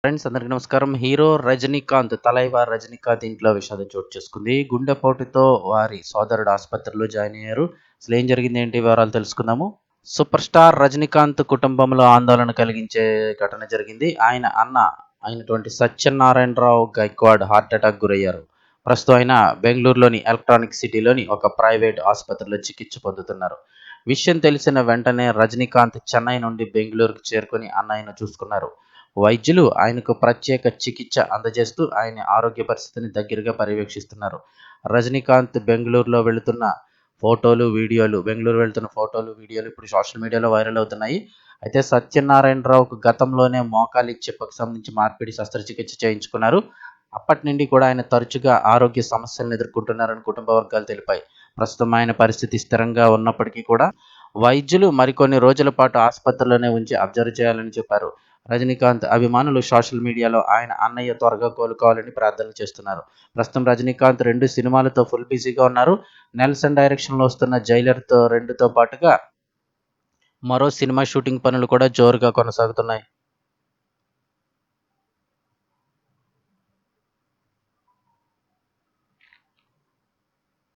Friends అందరికీ నమస్కారం. Hero Rajinikanth తలైవా రజనీకాంత్ ఇంట్లో విషాదం చోటు చేసుకుంది. గుండెపోటుతో వారి సోదరుడు ఆసుపత్రిలో జాయిన్ అయ్యారు. అసలు ఏం జరిగింది ఏంటి వివరాలు తెలుసుకుందాము. సూపర్ స్టార్ రజనీకాంత్ కుటుంబంలో ఆందోళన కలిగించే ఘటన జరిగింది. ఆయన అన్న అయినటువంటి సత్యనారాయణరావు గైక్వాడ్ హార్ట్ అటాక్ గురయ్యారు. ప్రస్తుతం ఆయన బెంగళూరులోని ఎలక్ట్రానిక్ సిటీలోని ఒక ప్రైవేట్ ఆసుపత్రిలో చికిత్స పొందుతున్నారు. విషయం తెలిసిన వెంటనే రజనీకాంత్ చెన్నై నుండి బెంగళూరుకు చేరుకొని అన్నయ్యను చూసుకున్నారు. వైద్యులు ఆయనకు ప్రత్యేక చికిత్స అందజేస్తూ ఆయన ఆరోగ్య పరిస్థితిని దగ్గరగా పర్యవేక్షిస్తున్నారు. రజనీకాంత్ బెంగళూరు వెళ్తున్న ఫోటోలు, వీడియోలు ఇప్పుడు సోషల్ మీడియాలో వైరల్ అవుతున్నాయి. అయితే సత్యనారాయణరావుకు గతంలోనే మోకాలి చిప్పకు సంబంధించి మార్పిడి శస్త్రచికిత్స చేయించుకున్నారు. అప్పటి నుండి కూడా ఆయన తరచుగా ఆరోగ్య సమస్యలను ఎదుర్కొంటున్నారని కుటుంబ వర్గాలు తెలిపాయి. ప్రస్తుతం ఆయన పరిస్థితి స్థిరంగా ఉన్నప్పటికీ కూడా వైద్యులు మరికొన్ని రోజుల పాటు ఆసుపత్రిలోనే ఉంచి అబ్జర్వ్ చేయాలని చెప్పారు. రజనీకాంత్ అభిమానులు సోషల్ మీడియాలో ఆయన అన్నయ్య త్వరగా కోలుకోవాలని ప్రార్థనలు చేస్తున్నారు. ప్రస్తుతం రజనీకాంత్ 2 సినిమాలతో ఫుల్ బిజీగా ఉన్నారు. నెల్సన్ డైరెక్షన్లో వస్తున్న జైలర్తో 2తో పాటుగా మరో సినిమా షూటింగ్ పనులు కూడా జోరుగా కొనసాగుతున్నాయి.